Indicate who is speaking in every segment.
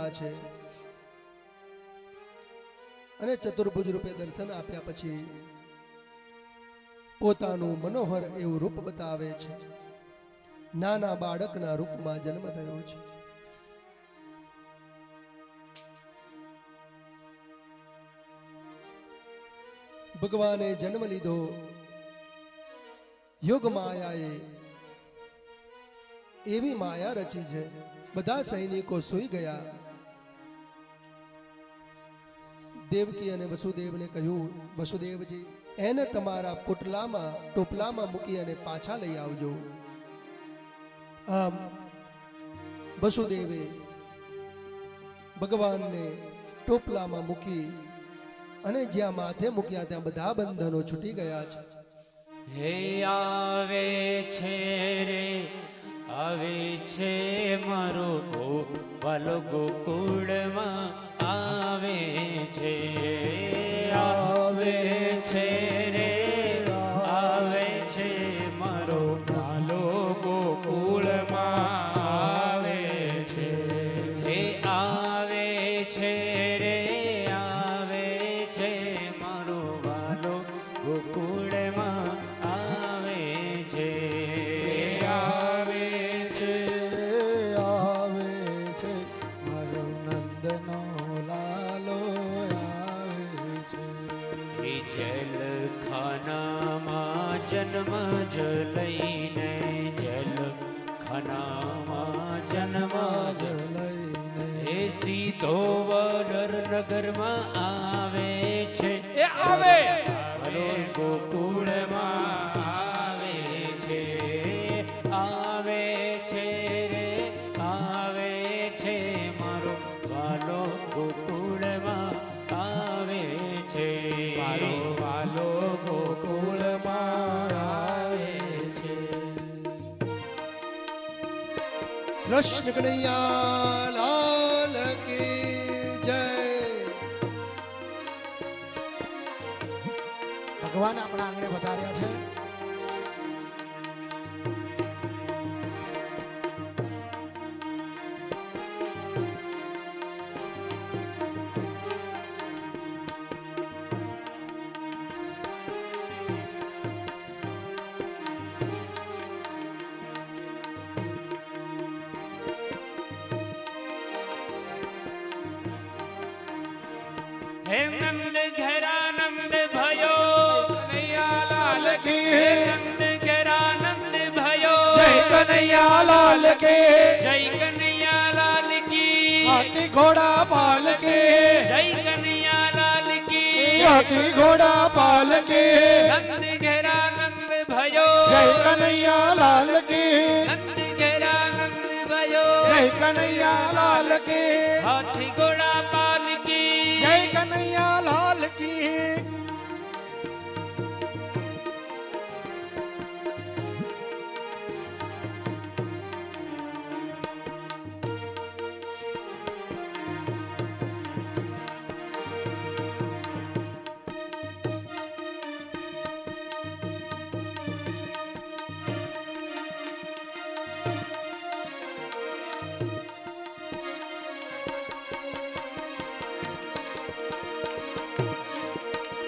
Speaker 1: લીધા છે અને ચતુર્ભુજ રૂપે દર્શન આપ્યા પછી પોતાનું મનોહર એવું રૂપ બતાવે છે. નાના બાળકના રૂપમાં જન્મ થયો છે. ભગવાને જન્મ લીધો. યોગ માયાએ એવી માયા રચી છે. બધા સૈનિકો સૂઈ ગયા. દેવકી અને વસુદેવને કહ્યું, વસુદેવજી એને તમારા ટોપલામાં મૂકી અને પાછા લઈ આવજો. આમ વસુદેવે ભગવાનને ટોપલામાં મૂકી અને જ્યાં માથે મૂક્યા ત્યાં બધા બંધનો છૂટી ગયા છે.
Speaker 2: હે આવે છે રે આવે છે મારો ગોપાલ ગોકુળમાં આવે છે. આવે છે રે આવે છે મારો ભાલો ગોકુળમાં આવે છે. હે આવે છે રે આવે છે મારો ભાલો ગોકુળમાં આવે છે.
Speaker 3: આવે છે મારો નંદનો લાલો આવે છે.
Speaker 2: જલ ખાનામાં જન્મ જ લઈને જલ ખાનામાં જન્મ જ
Speaker 3: લઈને
Speaker 2: એ સીધો વડનગરમાં આવે છે. એ આવે મારો ગોકુળમાં આવે છે. આવે છે રે આવે છે મારો વાલો ગોકુળમાં આવે છે.
Speaker 3: મારો વાલો ગોકુળમાં આવે છે.
Speaker 1: કૃષ્ણ કનૈયા લાલ કી જય.
Speaker 3: ભગવાન આપણા આંગણે વધાર્યા છે.
Speaker 2: હે નંદ ઘેરા નંદ ભયો
Speaker 3: કનૈયા લાલ કી
Speaker 2: હે નંદ ઘેરા નંદ ભયો
Speaker 3: જય કનૈયા લાલ કે
Speaker 2: જય કનૈયા લાલ કી
Speaker 3: હાથી ઘોડા પાલ કે
Speaker 2: જય કનૈયા લાલ કી
Speaker 3: હાથી ઘોડા પાલ કે
Speaker 2: નંદ ઘેરા નંદ ભયો
Speaker 3: જય કનૈયા લાલ કે
Speaker 2: નંદ ઘેરા નંદ ભયો
Speaker 3: જય કનૈયા લાલ કે
Speaker 2: હાથી ઘોડા પાલ કી
Speaker 3: જય કનૈયા લાલ કી.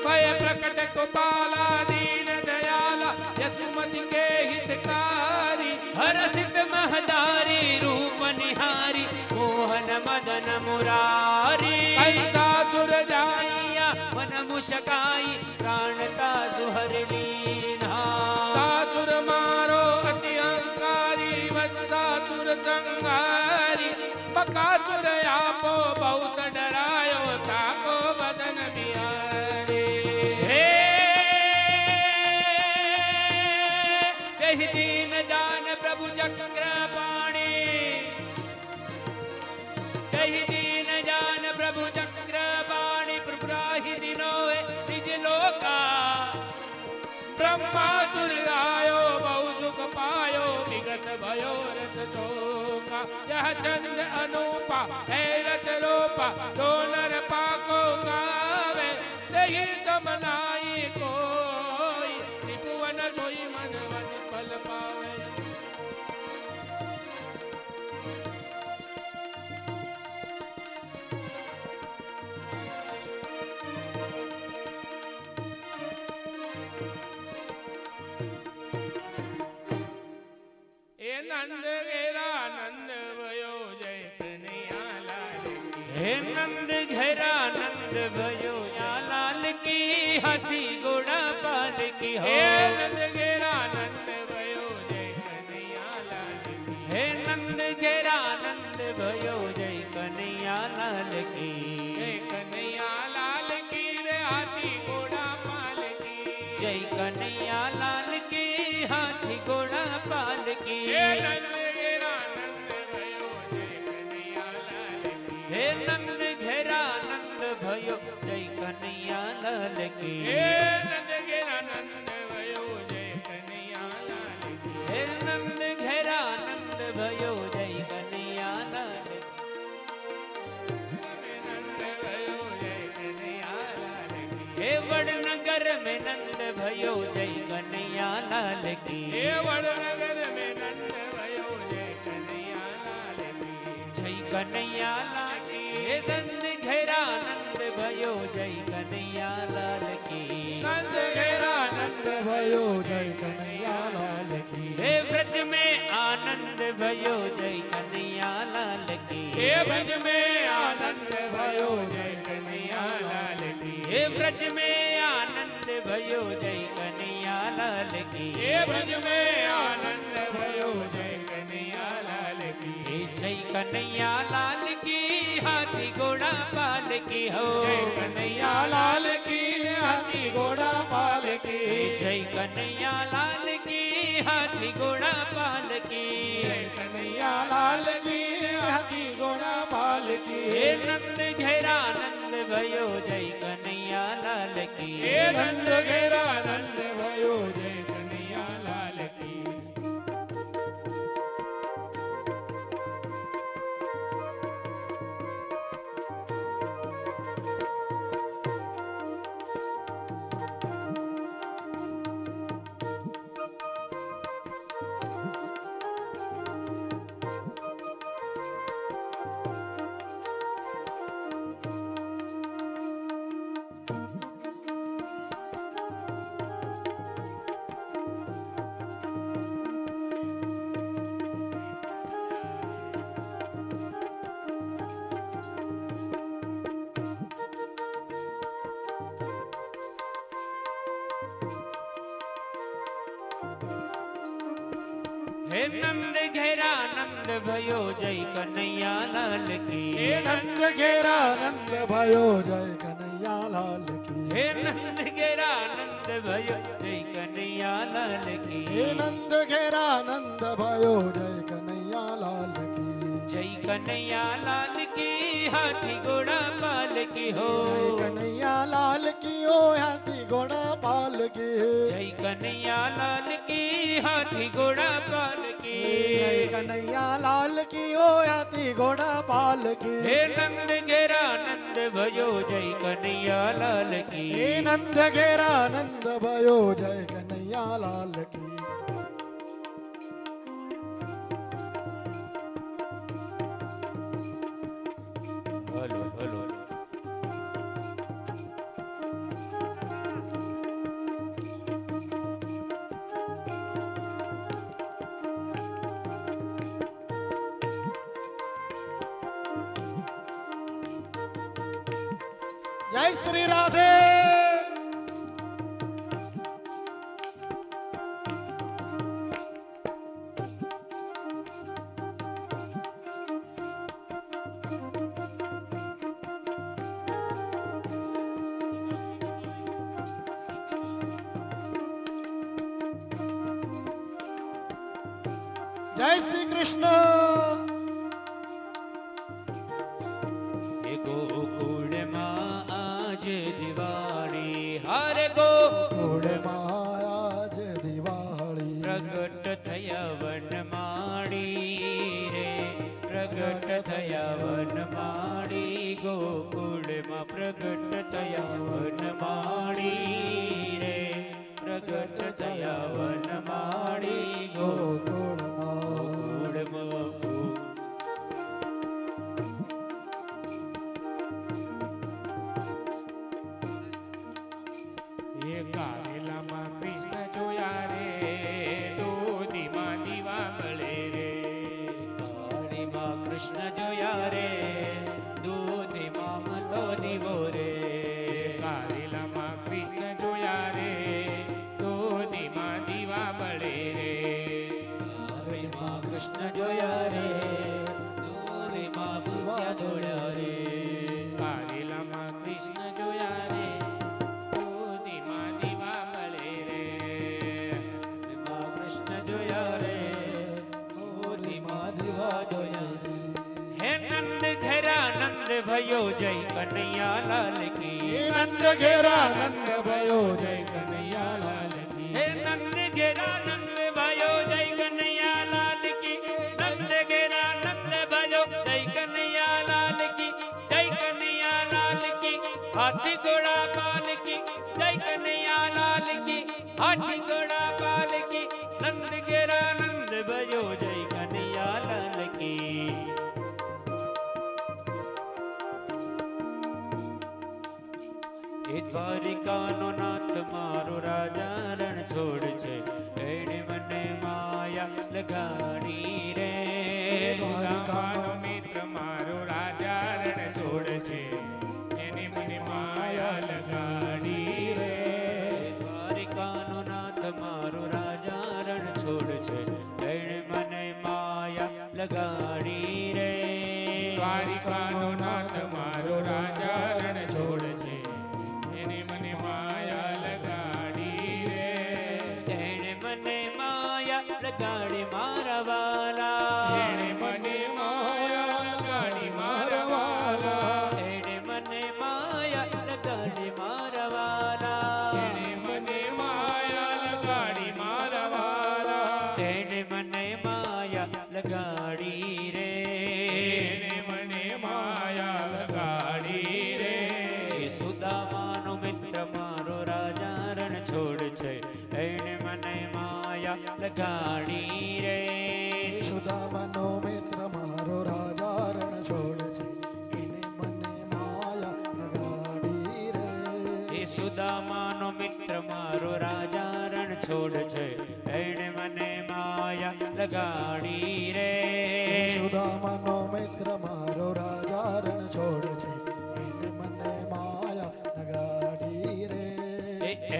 Speaker 4: भय प्रकट गोपाला दीन दयाला यशुमति के हितकारी
Speaker 2: हरसित महदारी रूप निहारी मोहन मदन मुरारी
Speaker 4: कैसा सुर जाई
Speaker 2: आइया मन मुशकाई प्राणता सुहर लीना
Speaker 4: सासुर मारो अति अहंकारी वत्सासुर संहारी बकासुर आपो बहुत डरायो ताको बदन बिहारी
Speaker 2: हे कहि दीन जान प्रभु चक्र पाणी कहि दीन जान प्रभु चक्र पाणी प्रभुराहि दिनोए निज लोका
Speaker 4: ब्रह्मासुर आयो बहु सुख पायो विगत भयो रस शोका यह चंद अनूपा है रस रूपा दो नर पाको गावे दही समनाई कोई त्रिभुवन सोई मन वन फल पावे નંદ ઘેરા નંદ ભયો જય કનૈયા લાલ કી
Speaker 2: હે નંદ ઘેરા નંદ ભયો લાલ કી હાથી ઘોડા પાલ કી હો
Speaker 4: હે નંદ ઘેરા નંદ ભયો જય કનૈયા લાલ કી
Speaker 2: હે નંદ ઘેરા નંદ ભયો જય કનૈયા લાલ કી
Speaker 4: જય કનૈયા લાલ કી રે હાથી ઘોડા પાલ કી
Speaker 2: જય કનૈયા લાલ કી હાથી ઘોડા પાલ કી
Speaker 4: હે નંદ ઘેરા નંદ ભયો જય કનૈયા લાલ કી
Speaker 2: હે નંદ ઘેરા નંદ ભયો જય કનૈયા લાલ કી
Speaker 4: હે નંદ ઘેરા નંદ ભયો જય કનૈયા લાલ કી
Speaker 2: હે નંદ ઘેરા નંદ ભયો જય કનૈયા લાલ કી
Speaker 4: નંદ ભયો જય કનૈયા લાલ કી
Speaker 2: હે વડનગર में नंद भयो जय कन्हैया लाल की
Speaker 4: હે વડનગર મેં નંદ ભયો જય કનૈયા લાલ કી
Speaker 2: जय कन्हैया लाल की हे नंद घेरा नंद भयो जय कन्हैया लाल की
Speaker 3: નંદ ઘેરા નંદ ભયો જય કનૈયા લાલ કી
Speaker 2: हे ब्रज में आनंद भयो जय कन्हैया लाल की
Speaker 3: હે બ્રજ મેં આનંદ ભયો જય કનૈયા લાલ કી
Speaker 2: हे ब्रज में आनंद भयो जय कन्हैया लाल की
Speaker 3: હે બ્રજ મેં આનંદ ભયો જય કનૈયા લાલ કી
Speaker 2: हे जय कन्हैया लाल की हाथी घोड़ा पाल की हो
Speaker 3: જય કનૈયા લાલ કી હાથી ઘોડા પાલ કી
Speaker 2: जय कन्हैया लाल की हाथी घोड़ा पाल की
Speaker 3: જય કનૈયા લાલ કી હાથી ઘોડા પાલ કી
Speaker 2: हे नंद घेरा नंद भयो जय कन्हैया लाल की
Speaker 3: હે નંદ ઘેરા નંદ ભયો જય કનૈયા લાલ કી
Speaker 2: हे नंद घेरा नंद भयो जय कन्हैया लाल
Speaker 3: હે
Speaker 2: की
Speaker 3: નંદ ઘેરા નંદ ભયો જય કનૈયા લાલ કી
Speaker 2: हे नंद घेरा नंद भयो जय कन्हैया लाल की
Speaker 3: હે નંદ ઘેરા નંદ ભયો જય કનૈયા લાલ કી
Speaker 2: जय कन्हैया लाल की हाथी घोड़ा पाल की हो
Speaker 3: જય કનૈયા લાલ કી ઓ હાથી ઘોડા પાલ કી
Speaker 2: जय कन्हैया लाल की हाथी घोड़ा पाल
Speaker 3: જય
Speaker 2: की
Speaker 3: કનૈયા લાલ કી ઓ હાથી ઘોડા પાલ કી
Speaker 2: हे नंद घेरा नंद भयो जय कन्हैया लाल
Speaker 3: હે
Speaker 2: की
Speaker 3: નંદ ઘેરા નંદ ભયો જય કનૈયા લાલ કી
Speaker 2: હલો હલો
Speaker 3: જય શ્રી રાધે જય શ્રી કૃષ્ણ
Speaker 2: हे गोकुल માં આજ દિવાળી હરે ગોકુળ
Speaker 3: ઘોડમાં આજ દિવાળી
Speaker 2: પ્રગટ થયા વનમાળી રે પ્રગટ થયા વનમાળી ગોકુળમાં પ્રગટ થયા વનમાળી રે પ્રગટ થયા વનમાળી
Speaker 3: ગોકુળમાં
Speaker 2: ગોકુળમાં
Speaker 4: એ કારેલામાં કૃષ્ણ જોયા રે દૂધીમાં દીવા મળે રે
Speaker 2: भयो જય કનૈયા લાલ કી
Speaker 3: નંદ ઘેરા નંદ भयो જય કનૈયા લાલ કી
Speaker 2: હે નંદ ઘેરા નંદ भयो જય કનૈયા લાલ કી નંદ ઘેરા નંદ भयो જય કનૈયા લાલ કી જય કનૈયા લાલ કી હાથી ઘોડા પાલ કી જય કનૈયા લાલ કી હાથી ઘોડા પાલ કી નંદ ઘેરા નંદ भयो જય કનૈયા લાલ કી એ દ્વારિકાનો નાથ મારો રાજા રણ છોડ છે એણે મને માયા લગાડી રે
Speaker 3: દ્વારકાનો મિત્ર મારો રાજા રણ છોડ છે એને મને માયા લગાડી રે
Speaker 2: દ્વારિકાનો નાથ મારો રાજા રણ છોડ છે એણે મને માયા લગાડી રે
Speaker 3: દ્વારિકાનો નાથ મારો રાજા રણ છોડ છે એને મને માયા લગાડી રે
Speaker 2: એણે મને માયા લગાડી મારા વાલા
Speaker 3: એને મને માયા લગાડી મારા વાલા
Speaker 2: એણે મને માયા લગાડી મારા વાલા
Speaker 3: એને મને માયા લગાડી મારા વાલા
Speaker 2: એણે મને માયા લગાડી રે
Speaker 3: એને મને માયા લગાડી રે
Speaker 2: એ સુદામાનો મિત્ર મારો રાજા રણ છોડ છે એણે મને માયા લગાડી રે
Speaker 1: સુદામાનો મિત્ર મારો રાજા રણ છોડ છે એને મને માયા લગાડી રે
Speaker 2: એ સુદામાનો મિત્ર મારો રાજા રણ છોડ છે એણે મને માયા લગાડી રે
Speaker 1: સુદામાનો મિત્ર મારો રાજા રણ છોડ છે એને મને માયા લગાડી રે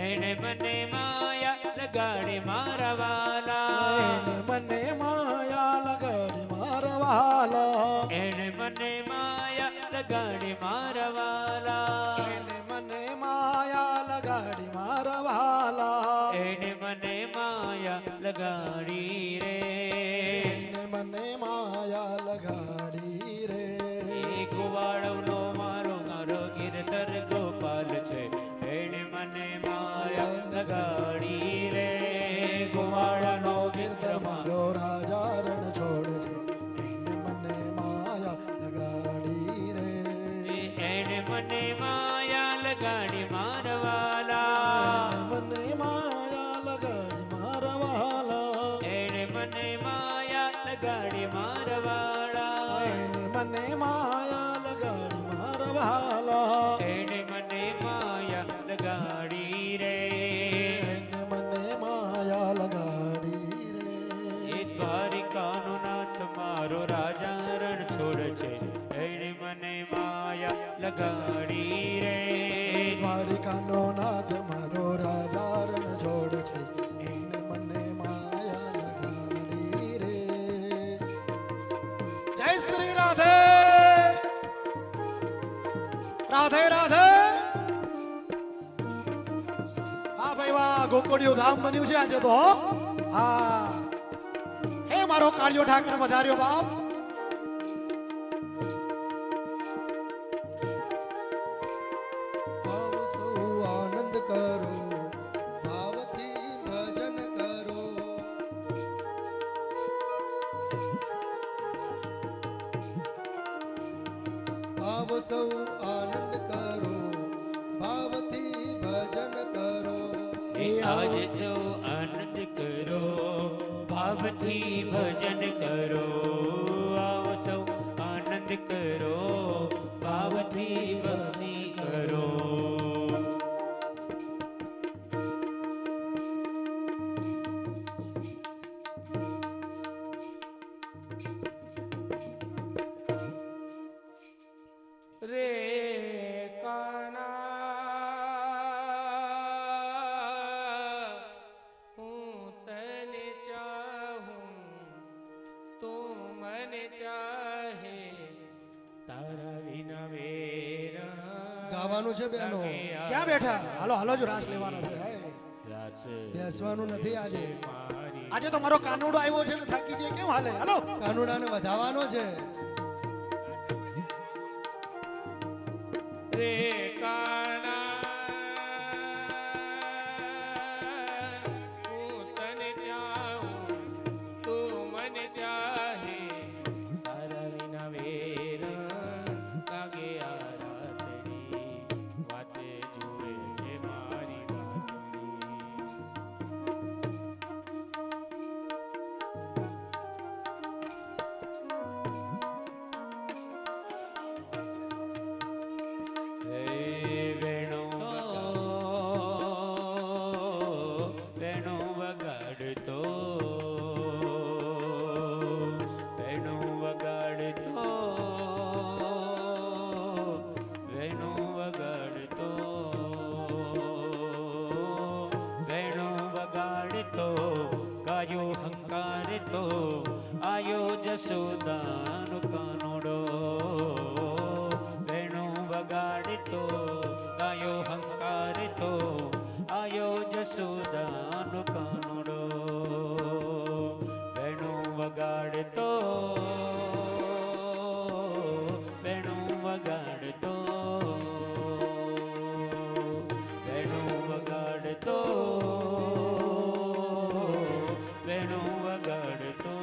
Speaker 2: એણે મને માયા લગાડી મારા વાલા
Speaker 1: એને મને માયા લગાડી મારા વાલા
Speaker 2: એણે મને માયા લગાડી મારા વાલા
Speaker 1: એને મને માયા લગાડી મારા વાલા
Speaker 2: એણે મને માયા લગાડી રે
Speaker 1: એને મને માયા લગાડી રે
Speaker 2: એ ગોવાળવનો મારો મારો ગિરધર ગોપાલ છે એણે મને માયા લગાડી રે ગોવાળનો ગિરધર મારો
Speaker 1: મારો રાજા રણ છોડ છે એને મને માયા લગાડી રે
Speaker 2: એણે મને માયા લગાડી મારા વાલા
Speaker 1: મને માયા લગાડી મારા વાલા
Speaker 2: એણે મને માયા લગાડી મારા વાળા
Speaker 1: એને મને માયા લગાડી મારા વાલા
Speaker 2: એણે મને માયા લગાડી રે
Speaker 1: એને મને માયા લગાડી રે
Speaker 2: એ દ્વારિકાનો નાથ મારો રાજા રણ છોડ છે એણે મને માયા લગાડી રે
Speaker 1: દ્વારિકાનો નાથ મારો રાજા રણ છોડ છે એને મને માયા લગાડી રે જય શ્રી રાધે રાધે રાધે હા ભાઈ વાહ ગોકુળિયું ધામ બન્યું છે આજે તો હો. હા હે મારો કાળિયો ઠાકર વધાર્યો બાપ ભાવ સૌ આનંદ કરો ભાવથી ભજન કરો ભાવ સૌ આનંદ કરો ભાવથી ભજન કરો
Speaker 2: એ આજ જો આનંદ કરો ભાવથી ભજન કરો આવો સૌ આનંદ કરો ભાવથી ભક્તિ કરો
Speaker 3: રે કાના હું તને ચાહું તું મને ચાહે તારા વિના વેરા
Speaker 1: ગાવાનું છે બેનો ક્યાં બેઠા હાલો હાલો જો રાસ લેવાનો છે હાય. બેસવાનું નથી આજે આજે તો મારો કાનુડો આવ્યો છે ને થાકી જાય કેમ હાલે હાલો કાનુડાને વધાવવાનો છે
Speaker 4: રે કાના હું તને ચાહું તું મને ચાહે તારા વિના વેર લાગે આ રાતડી વાતે જુએ છે મારી વાતડી વેણો વેણો વગાડતો વેણો વગાડતો વેણો વગાડતો વેણો વગાડતો ગાયો હંકારતો આયો જસોદાનો કાનોડો વેણો વગાડતો ગાયો હંકારતો આયો જસોદાનો કાનોડો વેણો વગાડતો વેણો વગાડતો વેણો વગાડતો વેણો વગાડતો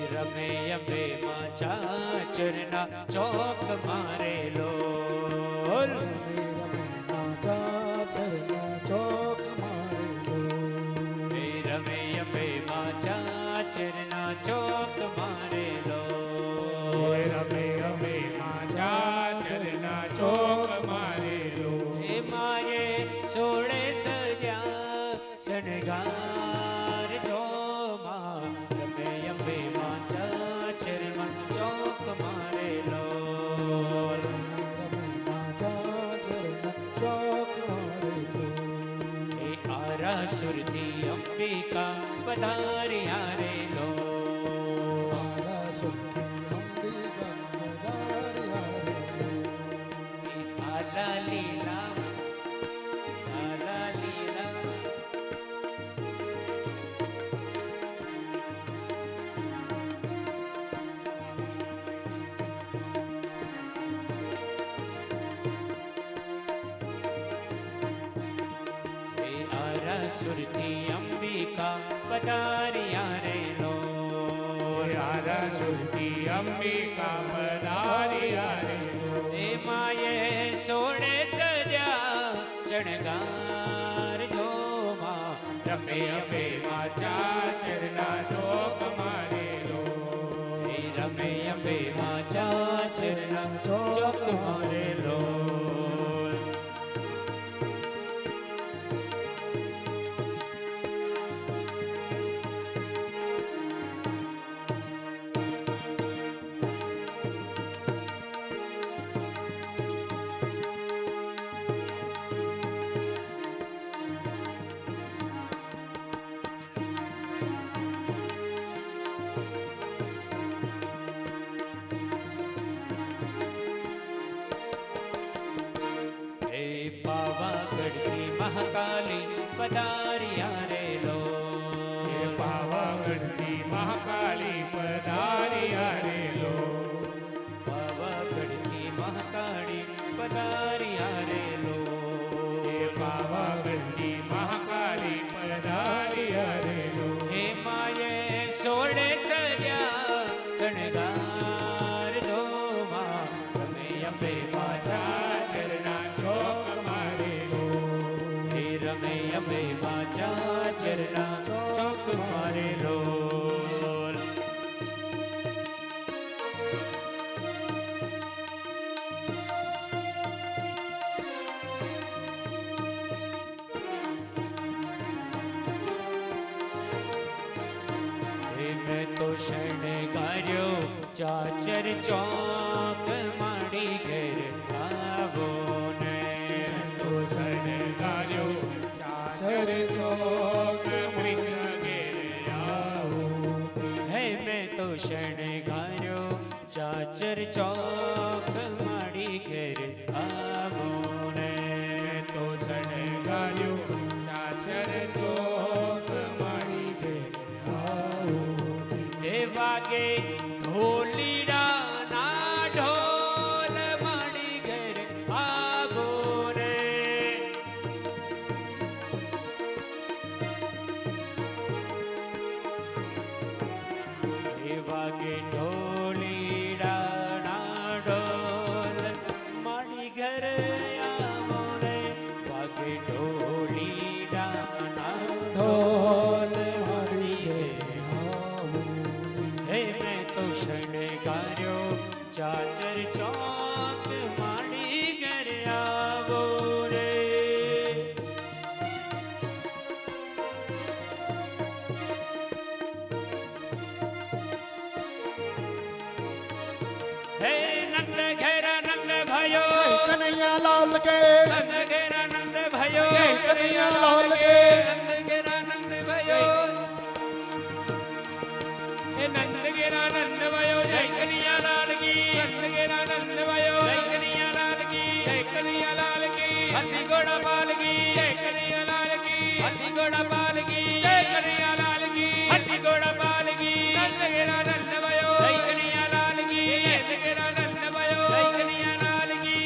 Speaker 4: રમે અંબે માં ચાચરના ચોક મારેલો રમે અંબે માં ચાચરના ચોક મારેલો
Speaker 3: રમે રમે માં ચાચરના ચોક મારેલો
Speaker 4: એ મારે સોળે સજા શણગાર જોમાં રમે અંબે માં ચાચરમાં ચોક મારેલો એ આરાસુરથી અંબિકા પધાર્યા રેલો એ આલા લીલા આલા લીલા એ આરાસુરથી અંબિકા પધાર્યા રેલો
Speaker 3: યારા સુરતી અંબિકા પધાર્યા રેલો
Speaker 4: એ માયે સોળે સજા શણગાર જોમાં રમે અંબે માં
Speaker 3: ચાચરના ચોક મારેલો
Speaker 4: એ રમે અંબે માં ચાચરના ચોક મારેલો હે પાવાગઢથી મહાકાલી પધાર્યા રેલો
Speaker 3: હે પાવાગઢથી મહાકાલી પધાર્યા રેલો
Speaker 4: પાવાગઢથી મહાકાળી પધાર્યા રેલો
Speaker 3: હે પાવાગઢથી મહાકાલી પધાર્યા રેલો
Speaker 4: હે માયે સોળે સજા શણગાર જોમાં રમે અંબે માં
Speaker 3: ચાચરના ચોક મારેલો
Speaker 4: હે રમે અંબે માં ચાચરના ચોક મારેલો મેં તો શણગાર્યો ચાચર ચોક માડી ઘેર આવો ને
Speaker 3: તો શણગાર્યો ચાચર ચોક કૃષ્ણ ઘેર આવો
Speaker 2: શણગાર્યો ચાચર ચોક માડી ઘેર આવો ને
Speaker 4: તો શણગાર્યો ચાચર ચોક માડી ઘેર આવો
Speaker 2: એ વાગે ઢોલીડા ના ઢોલ માડી ઘેર આવો રે એ વાગે ઢોલીડા ના ઢોલ માડી ઘેર આવો રે વાગે ઢોલીડા ના
Speaker 1: ઢોલ મારી ઘેર આવો
Speaker 2: હે મેં તો શણગાર્યો ચાચર ચોક માડી ઘેર આવો રે હે નંદ ઘેરા નંદ ભાયો
Speaker 1: કનૈયા લાલ કે
Speaker 2: નંદ ઘેરા નંદ ભાયો
Speaker 1: કનૈયા લાલ કે
Speaker 2: નંદ ઘેરા નંદ ભાયો
Speaker 4: એ નંદ ગેરા નંદ વયો જય કનૈયા લાલ કી નંદ ગેરા નંદ વયો
Speaker 2: જય કનૈયા લાલ કી
Speaker 4: જય કનૈયા લાલ કી
Speaker 2: હાથી ઘોડા પાલ કી
Speaker 4: જય કનૈયા લાલ કી
Speaker 2: હાથી ઘોડા પાલ કી
Speaker 4: જય કનૈયા લાલ કી
Speaker 2: હાથી ઘોડા પાલ કી
Speaker 4: નંદ ગેરા નંદ વયો
Speaker 2: જય કનૈયા લાલ કી
Speaker 4: નંદ ગેરા નંદ વયો
Speaker 2: જય કનૈયા લાલ કી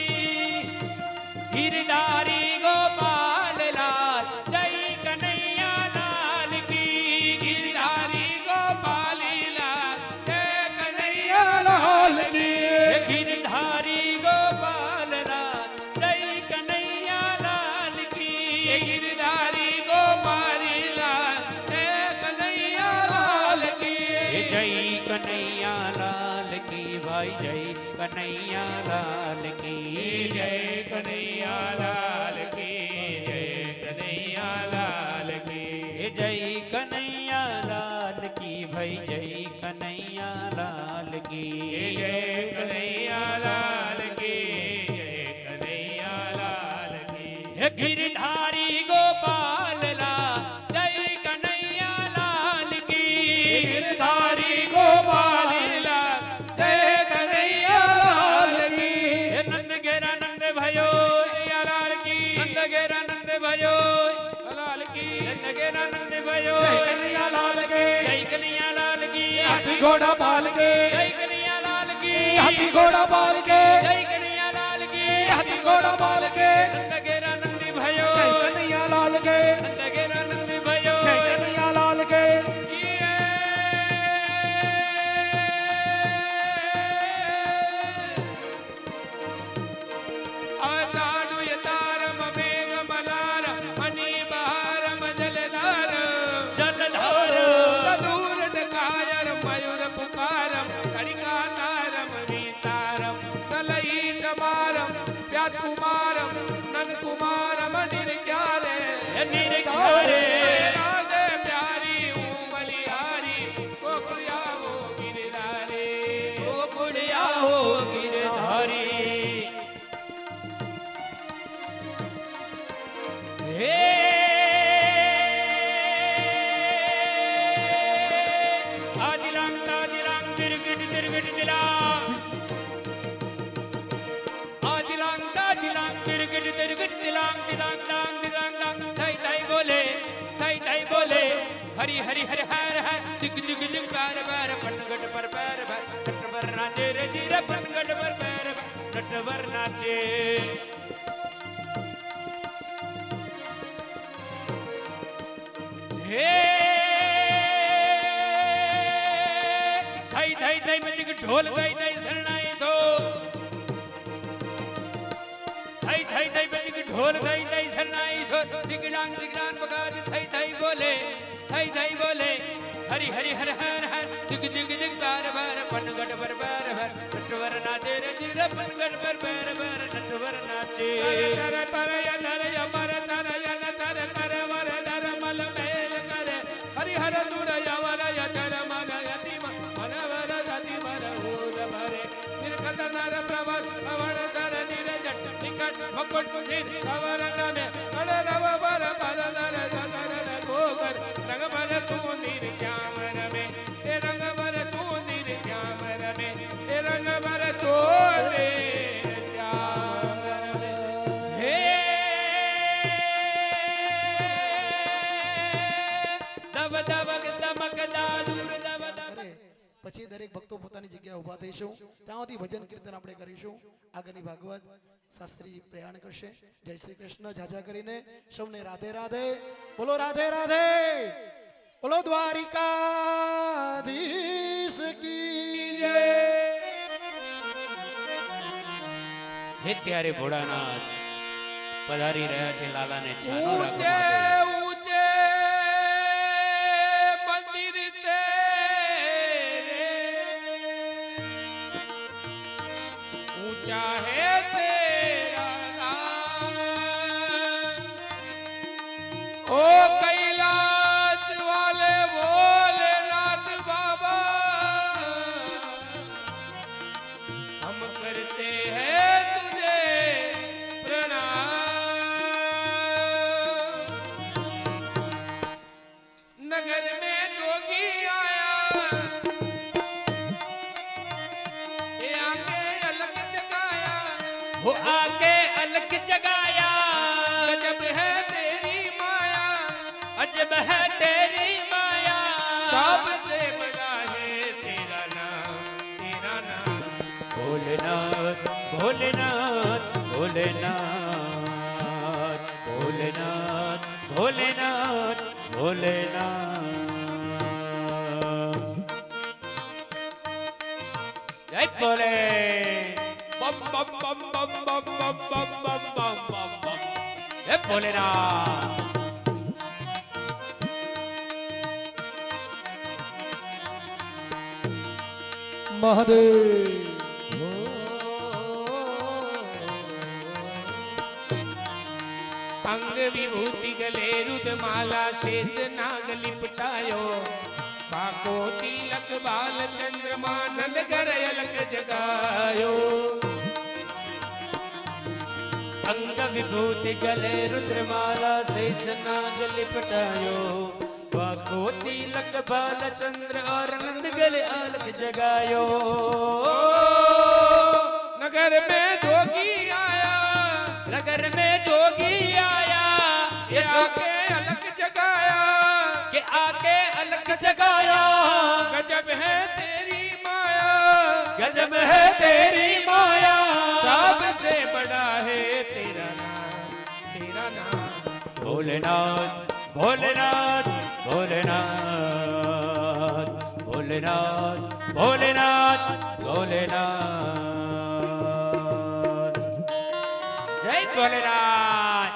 Speaker 2: ગિરધારી ગોપાલ લાલ જય કનૈયા લાલ કી
Speaker 4: ગિરધારી ગોપાલી લાલ જય
Speaker 1: કનૈયા લાલ કી
Speaker 2: ગિરધારી ગોપાલ લાલ જય કનૈયા લાલ કી
Speaker 4: ગિરધારી ગોપાલી લાલ જય કનૈયા લાલ કી
Speaker 2: જય કનૈયા લાલ કી ભાઈ જય કનૈયા લાલ કી
Speaker 4: જય કનૈયા લાલ કી જય કનૈયા લાલ કી
Speaker 2: જય કનૈયા લાલ કી ભાઈ જય કનૈયા લાલ કી
Speaker 4: જય કનૈયા લાલ કી જય કનૈયા લાલ કી
Speaker 2: હે ગિરધારી ગોપાલ લાલ જય કનૈયા લાલ કી
Speaker 4: ગિરધારી ગોપાલી લાલ જય કનૈયા લાલ કી
Speaker 2: હે નંદ ઘેરા નંદ ભયો
Speaker 4: કનૈયા લાલ કી
Speaker 2: નંદ ઘેરા નંદ ભયો
Speaker 4: લાલ કી
Speaker 2: નંદ ઘેરા નંદ ભયો
Speaker 1: જય કનૈયા લાલ કે
Speaker 2: જય કનૈયા લાલ કી
Speaker 1: હાથી ઘોડા પાલ કે
Speaker 2: જય કનૈયા લાલ કી
Speaker 1: હાથી ઘોડા પાલ કે
Speaker 2: જય કનૈયા લાલ કી
Speaker 1: હાથી ઘોડા પાલ કે
Speaker 2: નંદ ઘેરા નંદ ભયો
Speaker 1: જય કનૈયા લાલ કે
Speaker 2: નંદ ઘેરા નંદ ભયો
Speaker 1: જય કનૈયા લાલ કે
Speaker 4: આષાઢુ યતારમ મેઘ મલાર મની બહારમ જલધાર
Speaker 2: જલધાર
Speaker 4: તદુર કાયર મયુર પુકારમ કડિકા તારમ વિતારમ તલઈ ચમારમ વ્યાસ કુમારમ નન કુમારમ નિર્ક્યારે
Speaker 2: નિર્ઘારે
Speaker 4: રાધે પ્યારી હું બલિહારી ગોકુળિયાવો ગિરધારે
Speaker 2: ગોકુળિયા હો ગિરધારી હે આદિલાંગ તાદિલાંગ દિરગટ દિરગટ દિલાંગ આદિલાંગ તાદિલાંગ દિરગટ દિરગટ દિલાંગ દિલાંગ દાંગ દિલાંગ દાંગ થઈ થઈ બોલે થઈ થઈ બોલે હરી હરી હર હર હર દિગ દિગ દિગ બાર બાર પનગટ પર બાર બાર નટવર નાચે રે જીર પનગટ પર બાર બાર નટવર નાચે હે થઈ થઈ થઈ મચક ઢોલ થઈ થઈ શરણાઈ છો થઈ થઈ થઈ મચક ઢોલ થઈ થઈ શરણાઈ છો દિગડાંગ દિગડાંગ બગાદ થઈ થઈ બોલે હરી હરી હર હર હર દિગ દિગ દિગ બાર બાર પનગટ પર બાર બાર નટવર નાચે રે જીર પનગટ પર બાર બાર નટવર નાચે
Speaker 4: ચર પર યનર યમર ચર યન ચર કર વર દર મલ મેલ કરે હરિ હર સુર યવર યચર મન યતિ મન વર દતિ મર ઉદ ભરે નિર્કત નર પ્રવર અવણ કર નિરજટ નિકટ મકટ સિર કવર નમે કળ રવ બર પર નર જગર ગોબર રંગ ભર સુંદીર શ્યામ રમે એ રંગ ભર સુંદીર
Speaker 1: પછી દરેક ભક્તો પોતાની જગ્યાએ ઊભા થઈશું, ત્યાં સુધી ભજન કીર્તન આપણે કરીશું. આગળની ભાગવત શાસ્ત્રી પ્રયાણ કરશે. જય શ્રી કૃષ્ણ. જાજા કરીને સૌને રાધે રાધે. બોલો રાધે રાધે. બોલો દ્વારિકાધીશ કી જય.
Speaker 2: હે ત્યારે ભોળાનાથ પધારી રહ્યા છે લાલાને છાનો
Speaker 4: ઊંચે
Speaker 2: રાખવા
Speaker 4: ઊંચે મંદિર તેરે ઊંચા હે તેરા નામ ઓ कैलाश वाले भोलेनाथ बाबा हम करते हैं तुझे प्रणाम नगर में जोगी आया ये आके अलग जगाया
Speaker 2: हो आके अलग जगाया
Speaker 4: गजब है तेरी माया
Speaker 2: अजब है तेरी माया
Speaker 4: सबसे बड़ा है तेरा नाम
Speaker 2: भोलेनाथ भोलेनाथ भोलेनाथ भोलेनाथ भोलेनाथ भोलेनाथ जय भोले
Speaker 4: बम बम बम बम बम बम बम बम बम बम बम
Speaker 2: जय भोलेनाथ
Speaker 1: મહાદેવ.
Speaker 4: अंग विभूति गले रुद्रमाला शेष नाग लिपटायो काको तिलक बाल चंद्रमा नंद कर अलग जगायो
Speaker 2: अंग विभूति गले रुद्रमाला शेष नाग लिपटायो वाको तिलक बाल चंद्र और नंद गले अलग जगायो
Speaker 4: नगर में जोगी आया
Speaker 2: नगर में जोगी आया
Speaker 4: ये आके अलग जगाया
Speaker 2: के आके अलग जगाया
Speaker 4: गजब है तेरी माया
Speaker 2: गजब है तेरी माया
Speaker 4: सबसे बड़ा है तेरा नाम
Speaker 2: भोलेनाथ भोलेनाथ भोलेनाथ भोलेनाथ भोलेनाथ भोलेनाथ जय भोलेनाथ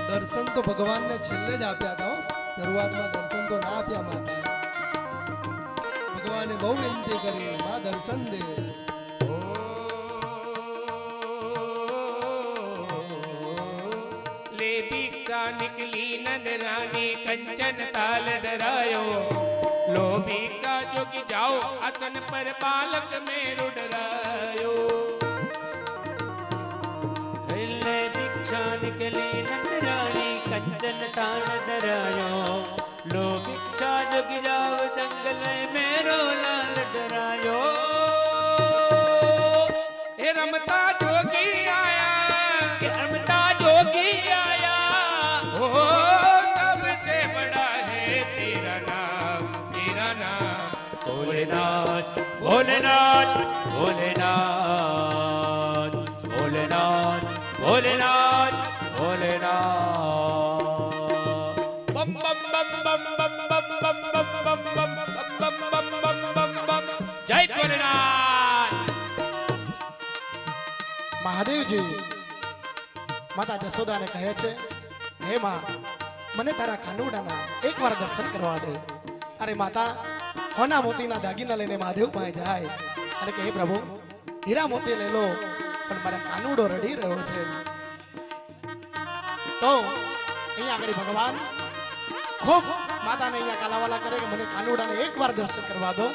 Speaker 1: દર્શન તો ભગવાનને છેલ્લે જ આપ્યા હતા હો. શરૂઆતમાં દર્શન તો ના આપ્યા માતાએ. ભગવાને બહુ વિનંતી કરી, માં દર્શન દે.
Speaker 4: ले भिक्षा निकली नंद रानी कंचन ताल डरायो लो भिक्षा जोगी जाओ आसन पर बालक में रुडरायो
Speaker 2: हिले भिक्षा निकली नंदरानी कंचन तान डरायो लो भिक्षा जोग जाओ दंगल मेरो लाल डरायो
Speaker 4: हे रमता जोगी आया
Speaker 2: के रमता जोगी आया
Speaker 4: ओ सबसे बड़ा है तेरा नाम
Speaker 2: भोलेनाथ भोलेनाथ भोलेनाथ भोलेनाथ भोलेनाथ भोलेनाथ
Speaker 4: बम बम बम बम बम बम बम बम बम बम बम बम बम बम बम
Speaker 2: जय भोलेनाथ
Speaker 1: મહાદેવજી માતા જશોદાને કહે છે, હે માં, મને તારા ખાંડુડાના એકવાર દર્શન કરવા દે. અરે માતા હોના મોતીના દાગીના લઈને મહાદેવ પાસે જાય અને કહે, હે પ્રભુ, હીરા મોતી લઈ લો, પણ મારા કાનુડો રડી રહ્યો છે. તો અહીંયા આગળ ભગવાન ખૂબ માતાને અહીંયા કાલાવાલા કરે કે મને કાનુડાને એકવાર દર્શન કરવા દો.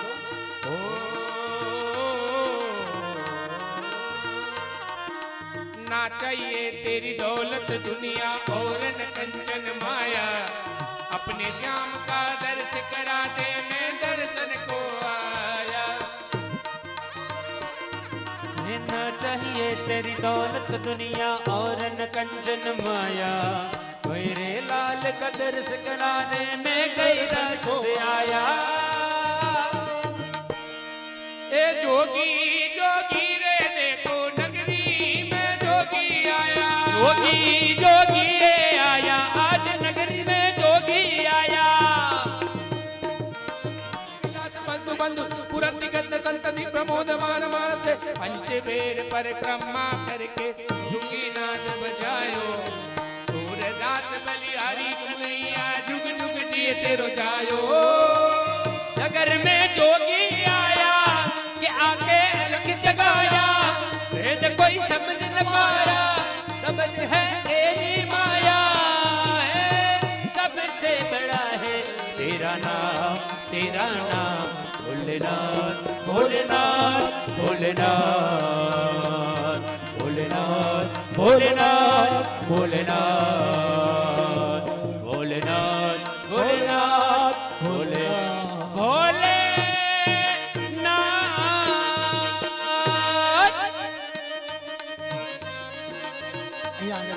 Speaker 4: ना चाहिए तेरी दौलत दुनिया और न कंचन माया अपने श्याम का दर्श करा दे मैं दर्शन को आया
Speaker 2: हमें न चाहिए तेरी दौलत दुनिया और न कंचन माया, कोई रे लाल का दर्श कराने में कई रस से आया।
Speaker 4: ए जोगी जोगी रे देखो नगरी में जोगी आया,
Speaker 2: जोगी जोगी रे आया, आज नगरी में जोगी आया।
Speaker 4: बंधु बंधु पुरंदिगत संतति प्रमोदमान मानस पंच बेर परिक्रमा करके झुकी नाद बजायो, सूरदास बलिहारी कन्हैया जुग जुग जिए तेरो जायो।
Speaker 2: नगर में जोगी आया कि आके अलग जगाया, वेद कोई समझ न पाया, समझ है तेरी माया है, सबसे बड़ा है तेरा नाम, तेरा नाम भोलेनाथ भोलेनाथ भोलेनाथ भोलेनाथ भोलेनाथ भोलेनाथ भोलेनाथ भोलेनाथ भोले भोलेनाथ।
Speaker 1: અહીંયા આગળ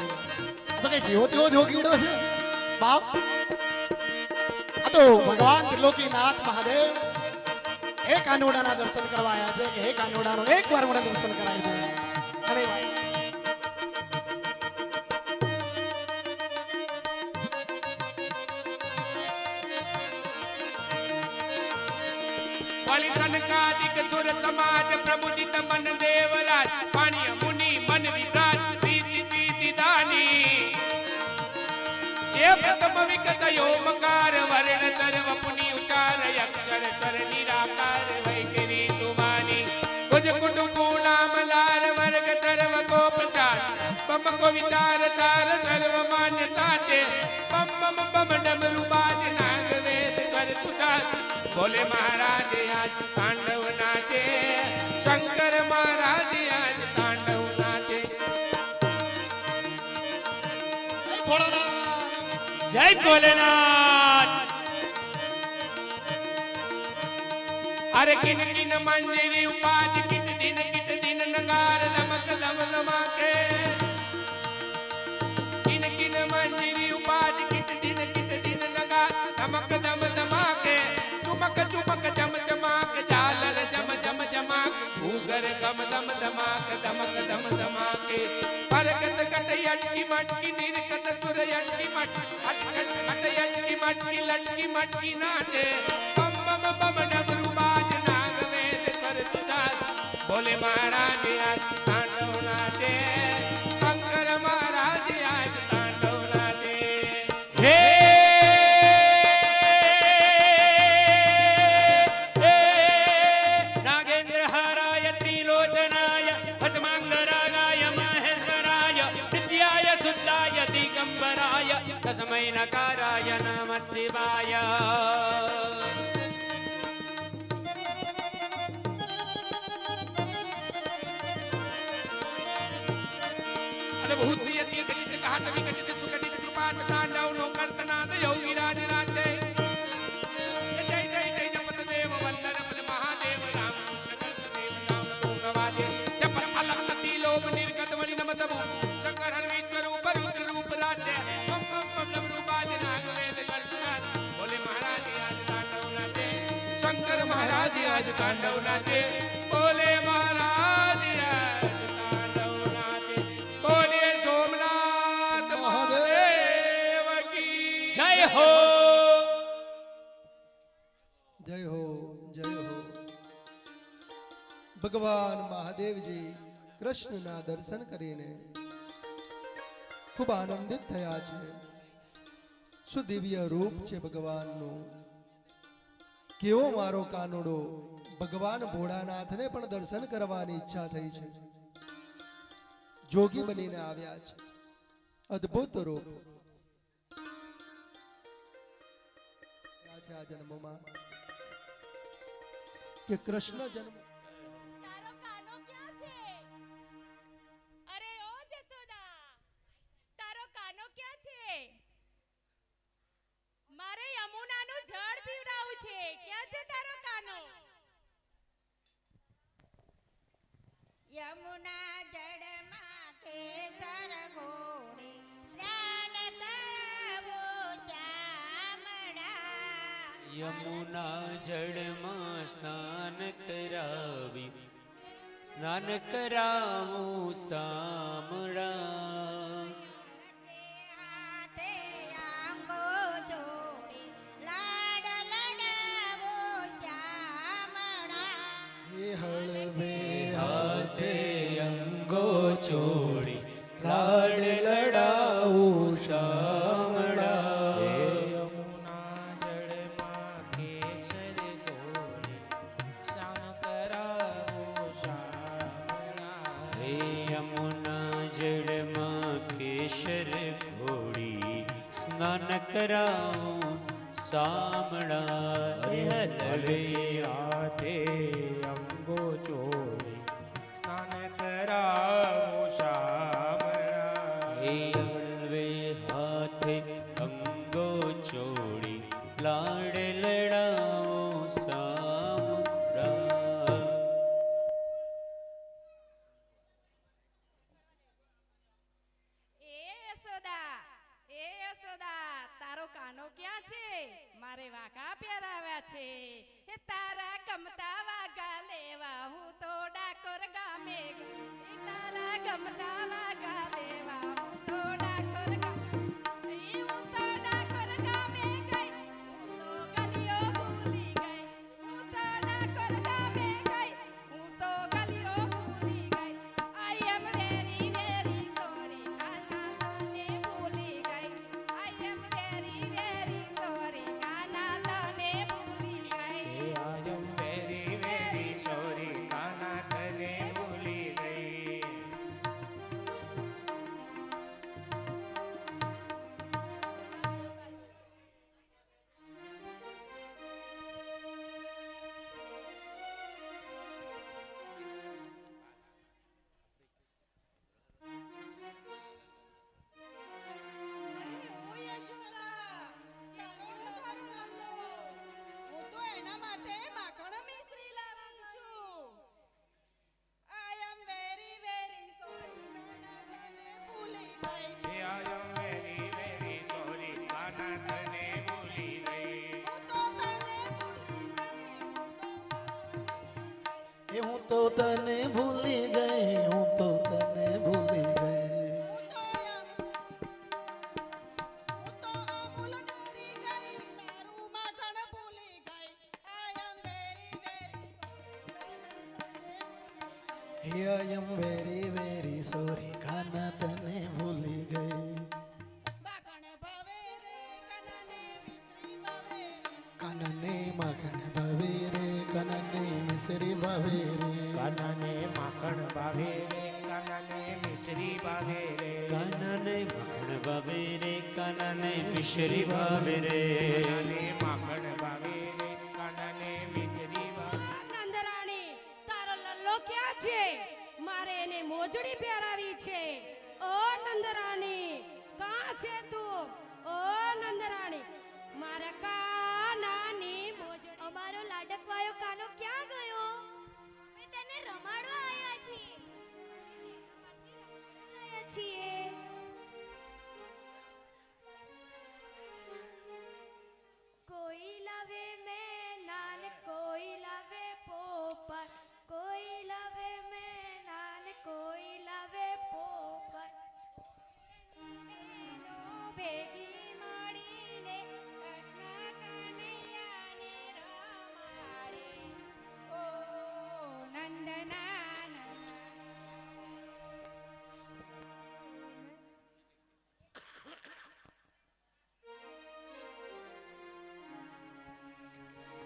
Speaker 1: આ તો કઈ જેવો તેવો જોગીડો છે બાપ. આ તો ભગવાન ત્રિલોકીનાથ મહાદેવ હે કાનોડાના દર્શન કરવા આવ્યા છે કે હે કાનોડાનો એકવાર મને દર્શન કરાવી દે. અને ભાઈ
Speaker 4: वाली सनकादिक सुर समाज प्रमुदित मन देवराज, पाणिय मुनि मन विभ्राट प्रीति सीति दानी। ये प्रथम विकसयो मकार वर्ण सर्व पुनि उचार अक्षर स्वर निराकार वैखरी सुमानी। कुछ कुटुंबो नाम लार वर्ग सर्व को प्रचार, बम को विचार सार सर्व मान्य साचे। बम बम बम डमरू बाज नाग वेद स्वर सुचार, बोले महाराज आज तांडव नाचे, शंकर महाराज आज तांडव नाचे।
Speaker 2: जय भोलेनाथ।
Speaker 4: अरे किन किन मंजरी उपाज किट दिन नगार दमक दम दमाके। किन किन मंजरी उपाज किट दिन नगार दमक दम दमाके। चुमक चुमक चम चमाक झालर जम जम जमाक, भूगर गम दम दमाक दमक दम दमाके। परगत कट यटकी मटकी निरकत सुर यटकी मट, अटकट अट यटकी मटकी लटकी मटकी नाचे। बम बम बम डमरू बाज नाग वेद स्वर सुचार, बोले महाराज आज तांडव नाचे, शंकर महाराज आज तांडव नाचे।
Speaker 2: हे नागेंद्र हाराय त्रिलोचनाय भस्मांगरागाय महेश्वराय नित्याय शुद्धाय दिगंबराय तस्मै नकाराय नमः शिवाय।
Speaker 4: भूति यति घटित घाट विघटित सुघटित कृपाट तांडव नो कर्तनाद योगी राज राजे। जय जय जय जपत देव वंदन पद महादेव राम सेव राम तुम नवाजे। जपत अलख अति लोभ निर्गत वनि नमत भू, शंकर हर विश्व रूप रुद्र रूप राज्य। बम बम बम डमरू बाज नाग वेद कर सुनाद, बोले महाराज आज तांडव नाचे, शंकर महाराज आज तांडव नाचे। बोले महाराज आज तांडव नाचे, बोले सोमनाथ महादेव की
Speaker 2: जय हो।
Speaker 5: जय हो जय हो। ભગવાન મહાદેવજી કૃષ્ણના દર્શન કરીને ખૂબ આનંદિત થયા છે. સુદિવ્ય રૂપ છે ભગવાનનું. કેવો મારો કાનુડો ભગવાન ભોળાનાથને પણ દર્શન કરવાની ઈચ્છા થઈ છે. જોગી બનીને આવ્યા છે. અદ્ભુત રૂપ આ જન્મમાં કે કૃષ્ણ જન્મ
Speaker 6: તારો કાનો ક્યાં છે? અરે ઓ જસોદા, તારો કાનો ક્યાં છે? મારે યમુનાનું જળ પીવડાવવું છે. ક્યાં છે તારો કાનો?
Speaker 7: યમુના જળમાં કેસર ઘોડે સ્નાન કરાવો શ્યામળા.
Speaker 2: યમુના જળમાં સ્નાન કરાવી સ્નાન કરાવું સામળા.
Speaker 7: હાથે આંગો જોડે લાડ લડાવો શ્યામળા.
Speaker 5: હે હળવે
Speaker 2: હાથે અંગો ચોડી લાડ લડાવું સામળા.
Speaker 4: યમુના જળમાં કેસર ઘોડે સ્નાન કરાવો શ્યામળા.
Speaker 2: હે યમુના જળમાં કેસર ઘોડી સ્નાન કરાવું સામળા.
Speaker 4: હળવે હાથે અંગો ચોડે સ્નાન કરાવો શ્યામળા.
Speaker 2: હે હળવે હાથે અંગો ચોડી લાડ લડાવો સામળા.
Speaker 6: એ યશોદા તારો કાનો ક્યાં છે? મારે વાઘા પહેરાવ્યા છે. એ તારા ગમતા વાઘા લેવા હું તો ડાકોર ગામે ગઈ. એ તારા ગમતા વાઘા લેવા હું તો ડાકોર ગામે ગઈ. હું તો ડાકોર ગામે ગઈ. હું તો ગલીઓ ભૂલી ગઈ. હું તો ડાકોર ગામે ગઈ. હું તો ગલીઓ ભૂલી ગઈ. આઈ એમ વેરી વેરી સોરી કાના તને ભૂલી ગઈ. આઈ એમ વેરી વેરી સોરી કાના તને ભૂલી ગઈ.
Speaker 4: I am very very sorry કાના તને ભૂલી ગઈ.
Speaker 6: ઓ યશોદા, ક્યાંનો તારો લલ્લો? હું તો એના માટે માખણ મિશ્રી લાવી છું. આઈ એમ વેરી વેરી સોરી કાના તને ભૂલી ગઈ.
Speaker 4: I am very very sorry કાના તને ભૂલી ગઈ.
Speaker 6: હું તો તને ભૂલી ગઈ.
Speaker 5: હું તો તને ભૂલી ગઈ, હું તો તને ભૂલી ગઈ.
Speaker 6: હું તો અમૂલ ડરી ગઈ. તારું માખણ ભૂલી ગઈ. આઈ એમ વેરી વેરી સોરી
Speaker 5: હે આઈ એમ વેરી વેરી સોરી કાના તને ભૂલી ગઈ.
Speaker 6: માખણ ભાવે રે કનને મિશ્રી ભાવે રે.
Speaker 5: કાનને માખણ ભાવે રે, કાનને મિસરી ભાવે રે.
Speaker 4: કાનાને માખણ ભાવે રે કાનાને મિશ્રી ભાવે રે.
Speaker 2: કાનાને માખણ ભાવે રે કાનાને મિશ્રી ભાવે રે.
Speaker 4: કાનાને માખણ ભાવે રે કાનાને મિશ્રી ભાવે.
Speaker 6: નંદરાણી તારો લલ્લો ક્યાં છે? મારે એને મોજડી પહેરાવી છે. ઓ નંદરાણી કાં છે તું? ઓ નંદરાણી મારા કાનાની મોજડી.
Speaker 7: અમારો લાડકવાયો કાનો ક્યાં ગયો? અમે તેને રમાડવા આવ્યા છીએ. આવ્યા છીએ. કોઈ લાવે મેનાન, કોઈ લાવે પોપટ, કોઈ લાવે મેનાન, કોઈ લાવે પોપટ. બહેનો ભેગી મળીને કૃષ્ણ કનૈયાને રમાડે. ઓ નંદના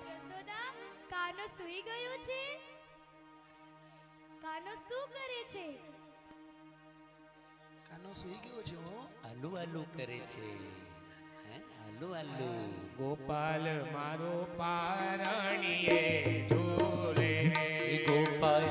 Speaker 7: યશોદા, કાનો સૂઈ ગયો છે? કાનો શું કરે છે?
Speaker 5: કાનો સૂઈ ગયો છે હો.
Speaker 2: આલુ આલુ કરે છે. હે આલુ આલુ.
Speaker 4: ગોપાલ મારો પારણીએ ઝૂલે રે.
Speaker 2: ગોપાલ